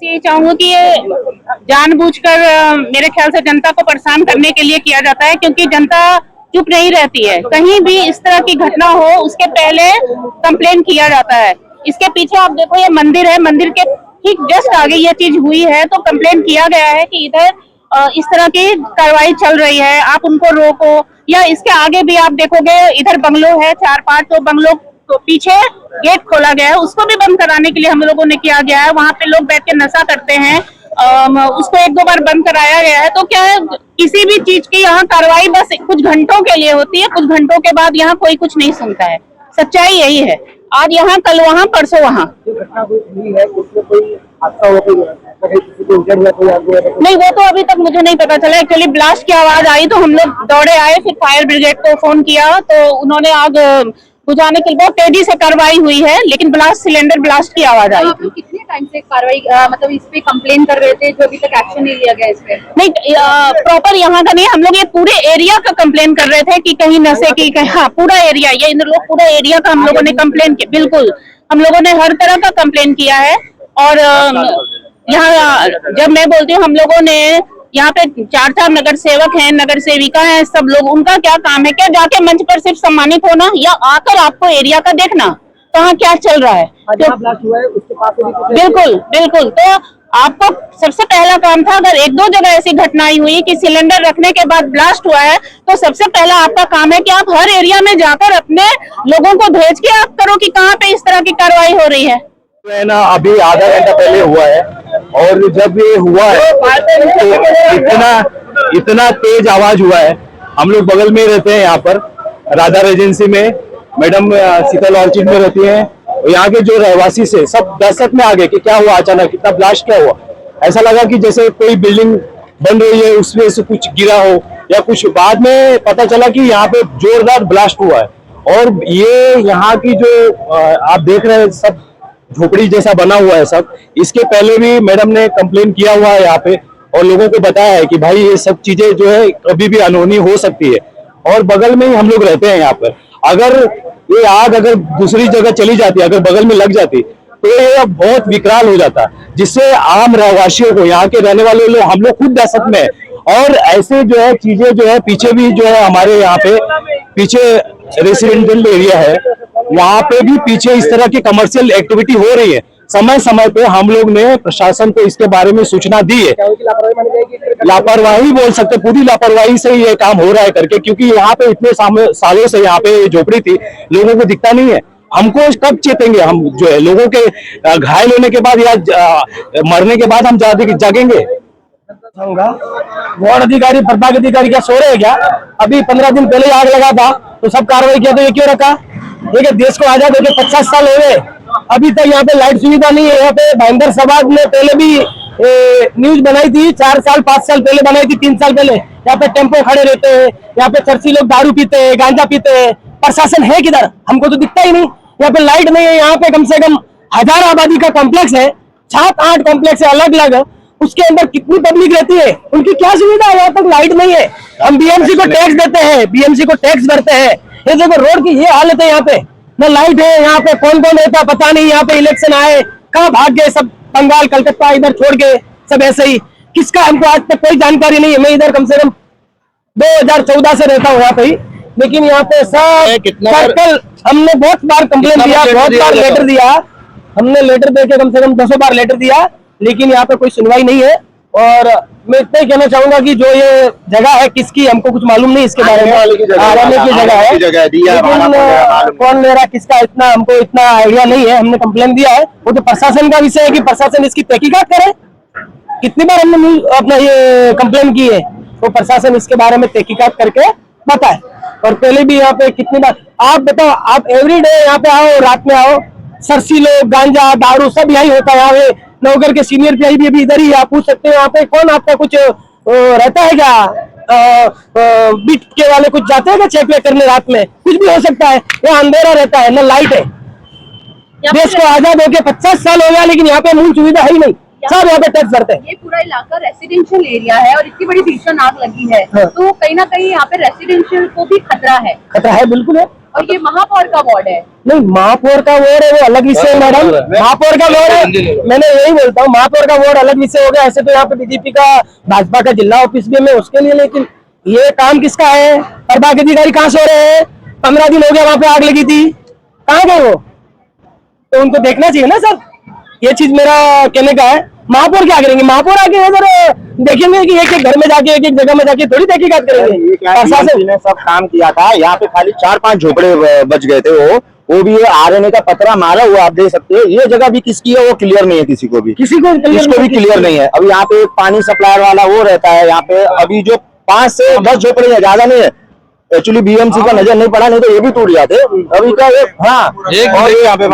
ये चाहूंगा कि ये जानबूझकर मेरे ख्याल से जनता को परेशान करने के लिए किया जाता है, क्योंकि जनता चुप नहीं रहती है। कहीं भी इस तरह की घटना हो उसके पहले कंप्लेन किया जाता है। इसके पीछे आप देखो, ये मंदिर है, मंदिर के ठीक जस्ट आगे ये चीज हुई है, तो कंप्लेन किया गया है कि इधर इस तरह की कार्रवाई चल रही है, आप उनको रोको। या इसके आगे भी आप देखोगे, इधर बंगलो है 4-5, तो बंगलो तो पीछे गेट खोला गया है, उसको भी बंद कराने के लिए हम लोगों ने किया गया है। वहां पे लोग बैठ के नशा करते हैं, उसको 1-2 बार बंद कराया गया है। तो क्या है, किसी भी चीज की यहाँ कार्रवाई बस कुछ घंटों के लिए होती है, कुछ घंटों के बाद यहाँ कोई कुछ नहीं सुनता है। सच्चाई यही है, आज यहाँ कल वहाँ परसों वहाँ। नहीं, वो तो अभी तक मुझे नहीं पता चला। एक्चुअली ब्लास्ट की आवाज आई तो हम लोग दौड़े आए, फिर फायर ब्रिगेड को फोन किया तो उन्होंने आग बुझाने के लिए बहुत तेजी से कार्रवाई हुई है, लेकिन सिलेंडर ब्लास्ट की आवाज आई। कितने टाइम से कार्रवाई मतलब इस पे कंप्लेन कर रहे थे, जो अभी तक एक्शन नहीं लिया गया इस पे? नहीं, प्रॉपर यहाँ का नहीं, हम लोग ये पूरे एरिया का कंप्लेन कर रहे थे कि कहीं नशे की, हाँ पूरा एरिया, ये इन लोग पूरा एरिया का हम लोगों ने कंप्लेन किया। बिल्कुल, हम लोगों ने हर तरह का कंप्लेन किया है। और यहाँ जब मैं बोलती हूँ, हम लोगों ने यहाँ पे 4 नगर सेवक हैं, नगर सेविका हैं, सब लोग, उनका क्या काम है? क्या जाके मंच पर सिर्फ सम्मानित होना, या आकर आपको एरिया का देखना कहाँ क्या चल रहा है? तो बिल्कुल बिल्कुल, तो आपको सबसे पहला काम था, अगर 1-2 जगह ऐसी घटनाएं हुई कि सिलेंडर रखने के बाद ब्लास्ट हुआ है, तो सबसे पहला आपका काम है कि आप हर एरिया में जाकर अपने लोगों को भेज के आप करो कि कहाँ पे इस तरह की कार्रवाई हो रही है। ना अभी आधा घंटा पहले हुआ है, और जब ये हुआ है तो इतना तेज आवाज हुआ है। हम लोग बगल में रहते हैं, यहाँ पर राधा रेजेंसी में मैडम शीतल ऑर्चिड में रहती हैं। यहाँ के जो रहवासी से सब दहशत में आ गए कि क्या हुआ, अचानक इतना ब्लास्ट क्या हुआ। ऐसा लगा कि जैसे कोई बिल्डिंग बन रही है उसमें से कुछ गिरा हो या कुछ। बाद में पता चला कि यहाँ पे जोरदार ब्लास्ट हुआ है। और ये यहाँ की जो आप देख रहे हैं सब झोपड़ी जैसा बना हुआ है सब। इसके पहले भी मैडम ने कंप्लेन किया हुआ है यहाँ पे, और लोगों को बताया है कि भाई ये सब चीजें जो है कभी भी अनहोनी हो सकती है। और बगल में ही हम लोग रहते हैं यहाँ पर। अगर ये आग अगर दूसरी जगह चली जाती, अगर बगल में लग जाती, तो ये बहुत विकराल हो जाता, जिससे आम रहवासियों को, यहाँ के रहने वाले लोग, हम लोग खुद दहशत में है। और ऐसे जो है चीजें जो है पीछे भी जो है हमारे यहाँ पे पीछे रेसिडेंशियल एरिया है, वहां पे भी पीछे इस तरह की कमर्शियल एक्टिविटी हो रही है। समय समय पे हम लोग ने प्रशासन को इसके बारे में सूचना दी है। लापरवाही बोल सकते, पूरी लापरवाही से ये काम हो रहा है करके, क्योंकि यहाँ पे इतने सालों से यहाँ पे झोपड़ी थी, लोगों को दिखता नहीं है। हमको कब चेतेंगे? हम जो है लोगों के घायल होने के बाद या मरने के बाद हम जागेंगे? वार्ड अधिकारी, प्रभाग अधिकारी क्या सो रहे हैं क्या? अभी 15 दिन पहले आग लगा था तो सब कार्रवाई किया, तो ये क्यों रखा? देखिए, देश को आजाद होकर 50 साल हो गए, अभी तक यहाँ पे लाइट सुविधा नहीं है। यहाँ पे भाईंदर समाज ने पहले भी न्यूज बनाई थी, 4 साल 5 साल पहले बनाई थी, 3 साल पहले। यहाँ पे टेम्पो खड़े रहते हैं, यहाँ पे चर्ची लोग दारू पीते हैं, गांजा पीते हैं। प्रशासन है किधर? हमको तो दिखता ही नहीं। यहाँ पे लाइट नहीं है। यहाँ पे कम से कम 1000 आबादी का कॉम्प्लेक्स है, 7-8 कॉम्प्लेक्स है अलग अलग। उसके अंदर कितनी पब्लिक रहती है, उनकी क्या सुविधा है? यहाँ तक लाइट नहीं है। हम बीएमसी को टैक्स देते हैं, बीएमसी को टैक्स भरते हैं। ये देखो रोड की ये हालत है, यहाँ पे न लाइट है। यहाँ पे कौन कौन रहता पता नहीं। यहाँ पे इलेक्शन आए, कहाँ भाग गए सब, बंगाल कलकत्ता इधर छोड़ के सब ऐसे ही। किसका हमको आज तक कोई जानकारी नहीं है। मैं इधर कम से कम 2014 से रहता हूँ यहाँ पे ही, लेकिन यहाँ पे सब सर्कल हमने बहुत बार कंप्लेन दिया, बहुत बार लेटर दिया। हमने लेटर देके कम से कम 200 बार लेटर दिया, लेकिन यहाँ पे कोई सुनवाई नहीं है। और मैं इतना ही कहना चाहूंगा कि जो ये जगह है किसकी, हमको कुछ मालूम नहीं इसके बारे में। आने की जगह है, लेकिन कौन ले रहा किसका इतना हमको इतना आइडिया नहीं है। हमने कंप्लेन दिया है, वो तो प्रशासन का विषय है कि प्रशासन इसकी तहकीकात करे। कितनी बार हमने अपना ये कंप्लेन की है, तो प्रशासन इसके बारे में तहकीकात करके बताए। और पहले भी यहाँ पे कितनी बार, आप बताओ, आप एवरीडे यहाँ पे आओ, रात में आओ, सरसी लोग, गांजा, दारू सब यही होता है। यहाँ पे नौकर के सीनियर पीआई भी अभी इधर ही है, आप पूछ सकते हो यहाँ पे कौन आपका कुछ रहता है क्या, बीट के वाले कुछ जाते हैं क्या चेक वेक करने रात में, कुछ भी हो सकता है। यहाँ अंधेरा रहता है, न लाइट है। देश को आजाद होके 50 साल हो गया, लेकिन यहाँ पे मूल सुविधा है ही नहीं, सब यहाँ पे टैक्स भरते हैं। ये पूरा इलाका रेसिडेंशियल एरिया है और इतनी बड़ी भीषण आग लगी है, हाँ। तो कहीं ना कहीं यहाँ पे रेसिडेंशियल को भी खतरा है। खतरा है, बिल्कुल है। और ये महापौर का वार्ड है। नहीं, महापौर का वार्ड है, वो अलग विषय है मैडम। महापौर का वार्ड है, मैंने यही बोलता हूँ, महापौर का वार्ड अलग विषय हो गया। ऐसे तो यहाँ पे बीजेपी का, भाजपा का जिला ऑफिस भी है उसके लिए, लेकिन ये काम किसका है? प्रभाग अधिकारी कहाँ सो रहे हैं? 15 दिन हो गया वहां पे आग लगी थी, कहाँ गए वो? तो उनको देखना चाहिए ना सर, ये चीज मेरा कहने का है। महापौर क्या करेंगे? महापौर आके इधर देखेंगे कि एक एक घर में जाके, एक एक जगह में जाके थोड़ी तहकीकात करेंगे। प्रशासन ने सब काम किया था, यहाँ पे खाली 4-5 झोपड़े बच गए थे, वो भी आरएनए का पतरा मारा हुआ, आप देख सकते हैं। ये जगह भी किसकी है वो क्लियर नहीं है, किसी को भी क्लियर नहीं है। अभी यहाँ पे पानी सप्लायर वाला वो रहता है यहाँ पे। अभी जो 5 से 10 झोपड़े है, ज्यादा नहीं है। एक्चुअली बीएमसी का नजर नहीं पड़ा, नहीं तो ये भी टूट जाते अभी का। हाँ, और यहाँ पे